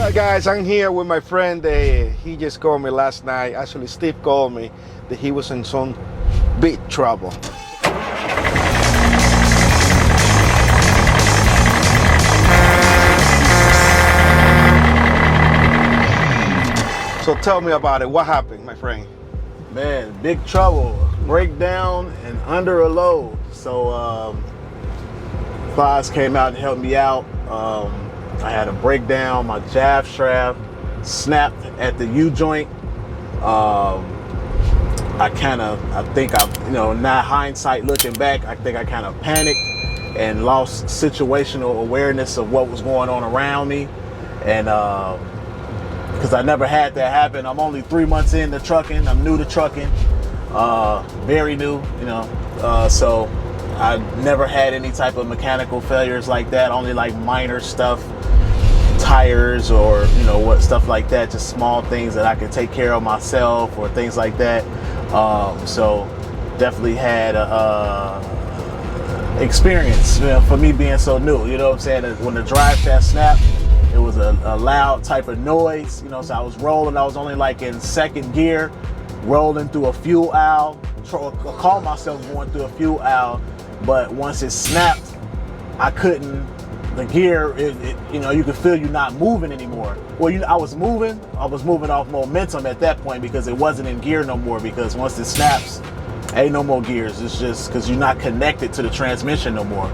Well, guys, I'm here with my friend. He just called me last night. Actually, Steve called me that he was in some big trouble. So tell me about it. What happened, my friend? Man, big trouble. Breakdown and under a load. So Foz came out and helped me out. I had a breakdown. My jab strap snapped at the U joint. I think now hindsight looking back, I think I kind of panicked and lost situational awareness of what was going on around me. And because I never had that happen. I'm only 3 months into trucking. I'm new to trucking, very new, so I never had any type of mechanical failures like that, only like minor stuff, tires or stuff like that, just small things that I could take care of myself or things like that. So definitely had experience for me being so new, you know what I'm saying? When the drive shaft snapped, it was a loud type of noise, so I was rolling. I was only like in second gear, rolling through a fuel aisle. Call myself going through a fuel aisle, but once it snapped, I couldn't. The gear, you could feel you not moving anymore. Well, I was moving off momentum at that point because it wasn't in gear no more. Because once it snaps, ain't no more gears. It's just because you're not connected to the transmission no more.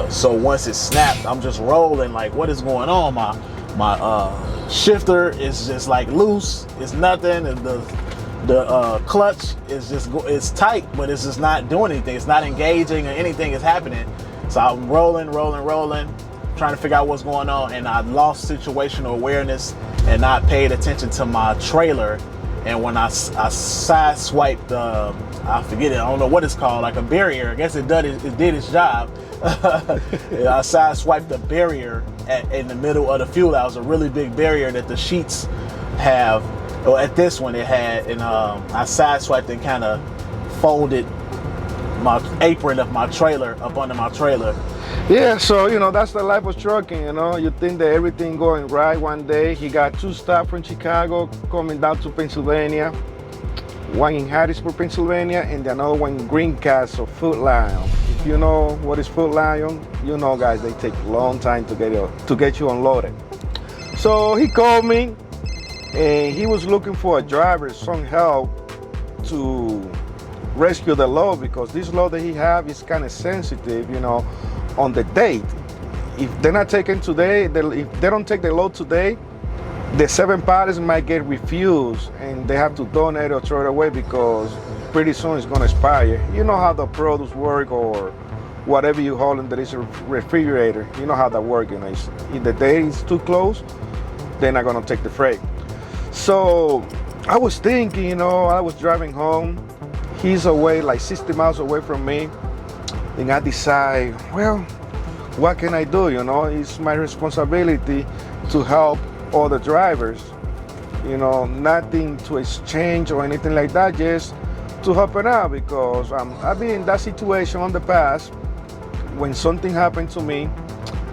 So once it snapped, I'm just rolling like, what is going on? My shifter is just like loose. It's nothing. And the clutch is it's tight, but it's just not doing anything. It's not engaging or anything is happening. So I'm rolling, trying to figure out what's going on, and I lost situational awareness and not paid attention to my trailer. And when I sideswiped, I forget it, I don't know what it's called, like a barrier. I guess it did its job. I sideswiped the barrier in the middle of the fuel. That was a really big barrier that the sheets have. Well, at this one it had, and I sideswiped and kind of folded my apron of my trailer up under my trailer. Yeah, so that's the life of trucking. You think that everything going right one day. He got 2 stops from Chicago coming down to Pennsylvania, one in Harrisburg, Pennsylvania, and another one in Greencastle, Foot Lion. If you know what is Foot Lion, guys, they take a long time to get you unloaded. So he called me, and he was looking for a driver, some help to rescue the load, because this load that he have is kind of sensitive, on the date. If they're not taken today, if they don't take the load today, the 7 pallets might get refused and they have to donate or throw it away because pretty soon it's going to expire. You know how the produce work, or whatever you hold in there is a refrigerator. You know how that works. If the day is too close, they're not going to take the freight. So I was thinking, I was driving home. He's away like 60 miles away from me. And I decide, well, what can I do? It's my responsibility to help other drivers. Nothing to exchange or anything like that, just to help it out, because I've been in that situation in the past. When something happened to me,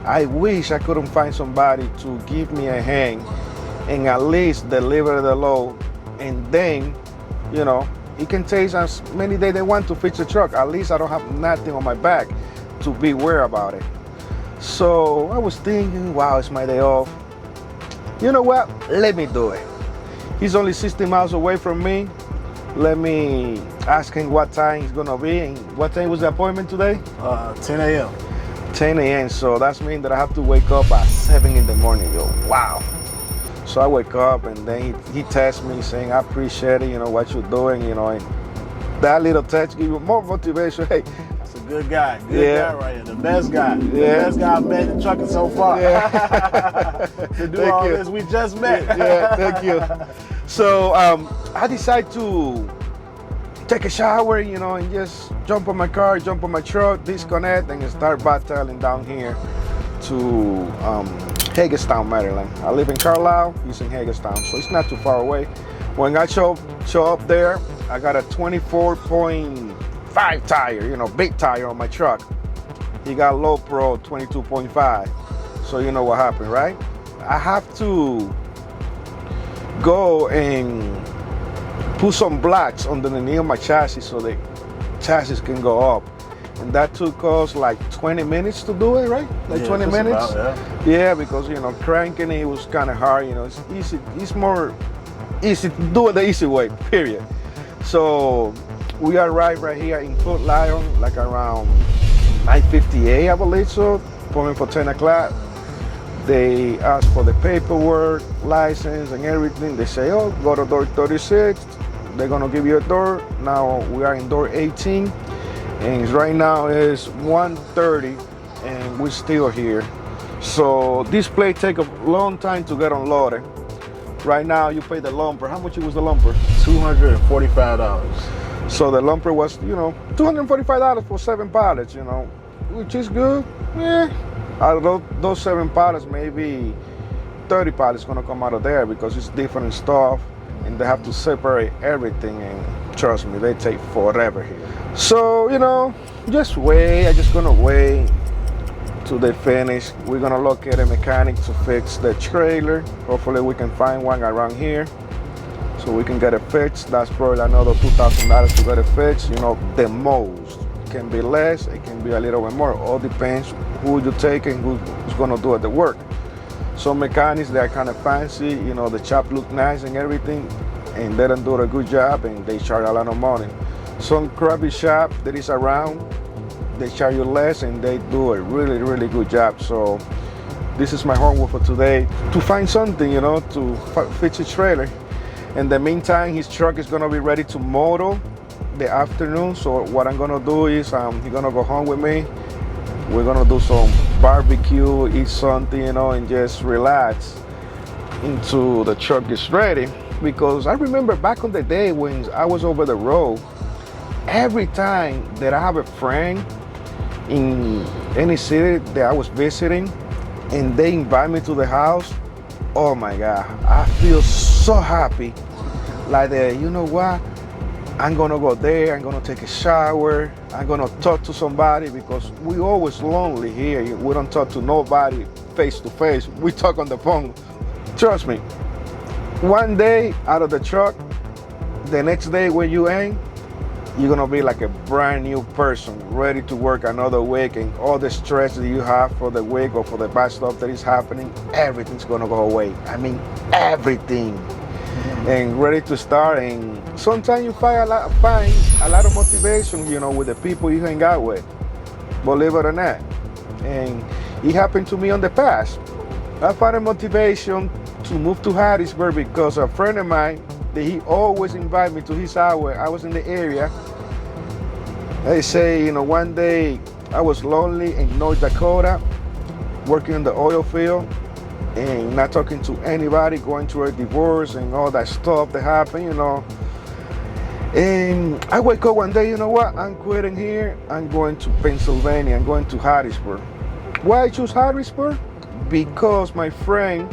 I wish I couldn't find somebody to give me a hand and at least deliver the load, and then, it can take as many days they want to fix the truck. At least I don't have nothing on my back to be worried about it. So I was thinking, wow, it's my day off. You know what? Let me do it. He's only 60 miles away from me. Let me ask him what time he's gonna be. And what time was the appointment today? 10 a.m. 10 a.m. So that's mean that I have to wake up at 7 in the morning. Yo, wow. So I wake up, and then he texts me saying, I appreciate it, what you're doing, and that little text gives you more motivation. Hey, that's a good guy. Good guy right here. The best guy. The best guy I've met in trucking so far. Yeah. To do all this, we just met. Yeah, thank you. So I decided to take a shower, and just jump on my car, jump on my truck, disconnect, and start battling down here to Hagerstown, Maryland. I live in Carlisle, he's in Hagerstown, so it's not too far away. When I show up there, I got a 24.5 tire, big tire on my truck. He got low pro 22.5. So you know what happened, right? I have to go and put some blocks under the knee of my chassis so the chassis can go up. And that took us like 20 minutes to do it, right? Like Yeah, 20 just minutes? about, Yeah, because, you know, cranking it was kind of hard, you know, it's easy, it's more easy to do it the easy way, period. So we arrived right here in Foot Lion, like around 9:58, I believe so, pulling for 10 o'clock. They ask for the paperwork, license, and everything. They say, oh, go to door 36. They're gonna give you a door. Now we are in door 18, and right now it's 1:30, and we're still here. So this plate take a long time to get unloaded. Right now you pay the lumper. How much was the lumper? $245. So the lumper was, you know, $245 for 7 pallets, you know, which is good. Yeah. Out of those 7 pallets, maybe 30 pallets gonna come out of there because it's different stuff, and they have to separate everything. And trust me, they take forever here. So, you know, just wait. I'm just gonna wait till they finish. We're gonna locate a mechanic to fix the trailer. Hopefully we can find one around here so we can get it fixed. That's probably another $2,000 to get it fixed. You know, the most. It can be less, it can be a little bit more. All depends who you take and who's gonna do the work. Some mechanics, they're kind of fancy, you know, the shop look nice and everything, and they don't do a good job and they charge a lot of money. Some crappy shop that is around, they charge you less and they do a really, really good job. So this is my homework for today, to find something, you know, to fix his trailer. In the meantime, his truck is gonna be ready to motor the afternoon. So what I'm gonna do is he's gonna go home with me. We're gonna do some barbecue, eat something, you know, and just relax until the truck is ready. Because I remember back on the day when I was over the road, every time that I have a friend in any city that I was visiting and they invite me to the house, oh my God, I feel so happy. Like that, you know what? I'm gonna go there, I'm gonna take a shower, I'm gonna talk to somebody, because we always lonely here. We don't talk to nobody face to face. We talk on the phone. Trust me, one day out of the truck, the next day when you ain't, you're gonna be like a brand new person, ready to work another week, and all the stress that you have for the week or for the bad stuff that is happening, everything's gonna go away. I mean, everything. And ready to start. And sometimes you find a lot of motivation, you know, with the people you hang out with, believe it or not. And it happened to me in the past. I found a motivation to move to Harrisburg because a friend of mine, that he always invite me to his house when I was in the area. They say, you know, one day I was lonely in North Dakota, working in the oil field, and not talking to anybody, going through a divorce and all that stuff that happened, you know. And I wake up one day, you know what? I'm quitting here. I'm going to Pennsylvania. I'm going to Harrisburg. Why I choose Harrisburg? Because my friend,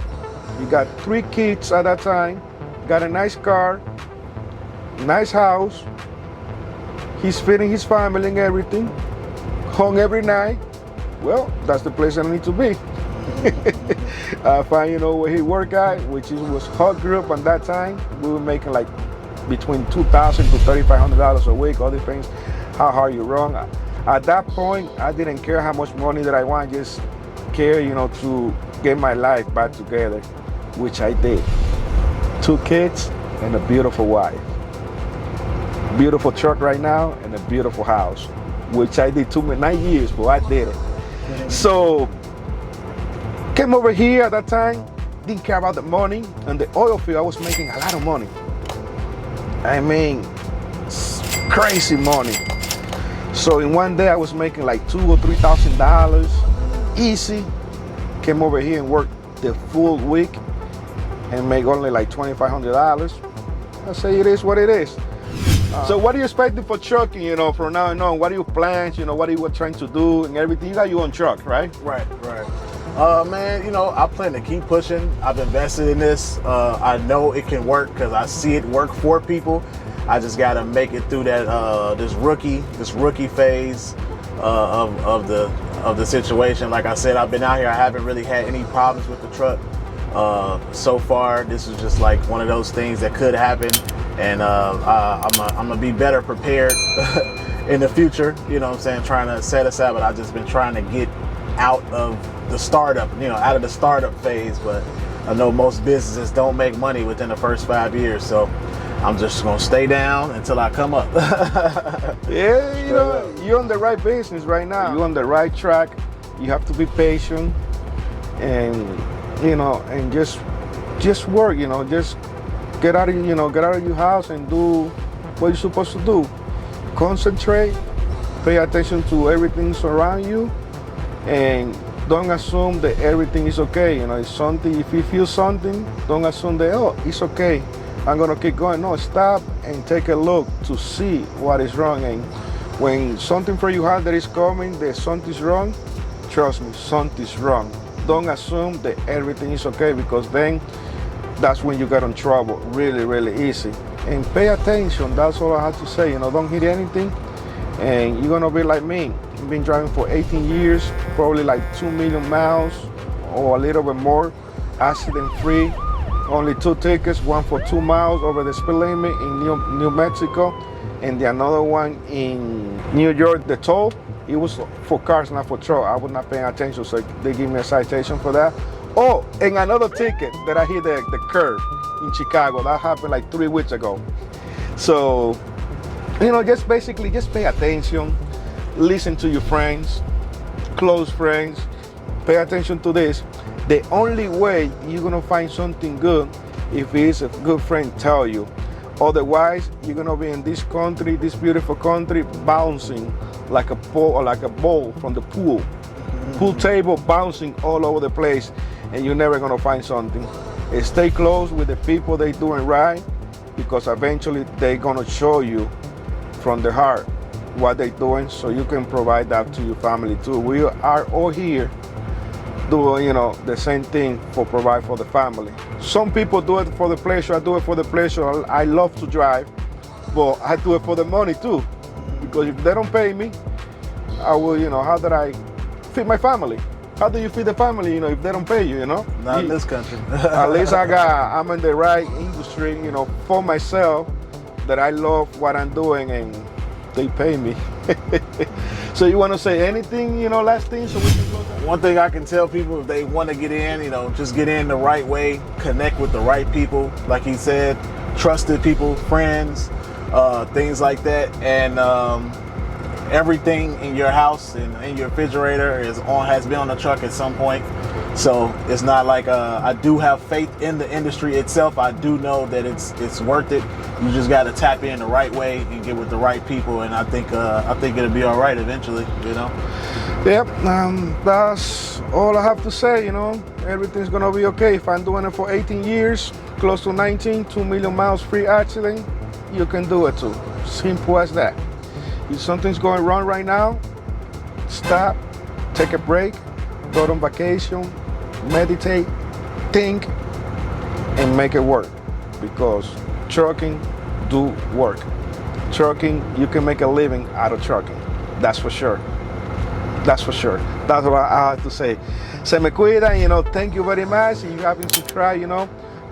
he got 3 kids at that time, got a nice car, nice house. He's feeding his family and everything, home every night. Well, that's the place I need to be. I find, you know, where he worked at, which was Hot Group at that time. We were making like between $2,000 to $3,500 a week. All depends how hard you run. At that point, I didn't care how much money that I want, just care, you know, to get my life back together, which I did. 2 kids and a beautiful wife. Beautiful truck right now and a beautiful house, which I did 9 years, but I did it. So came over here at that time, didn't care about the money. And the oil field, I was making a lot of money. I mean, crazy money. So in one day I was making like $2,000 or $3,000 easy. Came over here and worked the full week and make only like $2,500. I say it is what it is. So what are you expecting for trucking, you know, from now on? What are your plans, you know, what are you trying to do and everything? You got your own truck, right? Right. Man, you know, I plan to keep pushing. I've invested in this. I know it can work because I see it work for people. I just got to make it through that this rookie phase of the situation. Like I said, I've been out here. I haven't really had any problems with the truck. So far, this is just like one of those things that could happen, and I'm gonna be better prepared in the future. You know what I'm saying? Trying to set us up, but I've just been trying to get out of the startup, out of the startup phase. But I know most businesses don't make money within the first 5 years, so I'm just gonna stay down until I come up. Yeah, you're on the right business right now. You're on the right track. You have to be patient, and and just work. Just get out of your house and do what you're supposed to do. Concentrate, pay attention to everything around you, and don't assume that everything is okay. If you feel something, don't assume that, oh, it's okay, I'm gonna keep going. No, stop and take a look to see what is wrong. And when something from your heart that is coming, that something's wrong, trust me, something's wrong. Don't assume that everything is okay, because then that's when you get in trouble really, really easy. And pay attention, that's all I have to say. Don't hit anything, and you're gonna be like me. I've been driving for 18 years, probably like 2 million miles or a little bit more, accident free. Only 2 tickets, one for 2 miles over the speed limit in New Mexico, and the another one in New York, the toll. It was for cars, not for truck. I was not paying attention, so they gave me a citation for that. Oh, and another ticket that I hit the curb in Chicago. That happened like 3 weeks ago. So, just basically just pay attention, listen to your friends, close friends, pay attention to this. The only way you're gonna find something good if it's a good friend tell you. Otherwise, you're gonna be in this country, this beautiful country, bouncing like a ball from the pool table, bouncing all over the place, and you're never gonna find something. Stay close with the people they doing right, because eventually they're gonna show you from the heart what they're doing, so you can provide that to your family too. We are all here doing the same thing, provide for the family. Some people do it for the pleasure. I do it for the pleasure. I love to drive, but I do it for the money too, because if they don't pay me, I will, how do I feed my family? How do you feed the family, if they don't pay you, Not in this country. At least I'm in the right industry, for myself, that I love what I'm doing, and they pay me. So you want to say anything, last thing, so we can close out? One thing I can tell people, if they want to get in, just get in the right way, connect with the right people, like he said, trusted people, friends, things like that, and everything in your house and in your refrigerator has been on the truck at some point. So it's not like I do have faith in the industry itself. I do know that it's worth it. You just got to tap in the right way and get with the right people, and I think it'll be all right eventually. Yep, that's all I have to say. Everything's gonna be okay. If I'm doing it for 18 years, close to 19, 2 million miles free accident, you can do it too. Simple as that. If something's going wrong right now, stop, take a break, go on vacation, meditate, think, and make it work. Because trucking do work. Trucking, you can make a living out of trucking. That's for sure. That's for sure. That's what I have to say. Se me cuidan, thank you very much. If you haven't subscribed,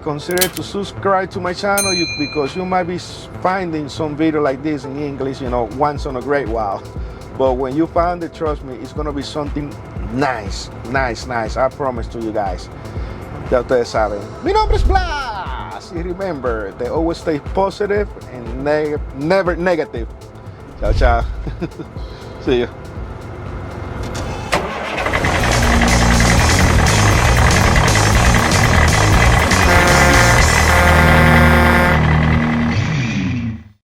consider to subscribe to my channel, because you might be finding some video like this in English, once in a great while. But when you find it, trust me, it's gonna be something nice. I promise to you guys. Ya ustedes saben. Mi nombre es Blas. Y remember, they always stay positive and never negative. Ciao, ciao. See you.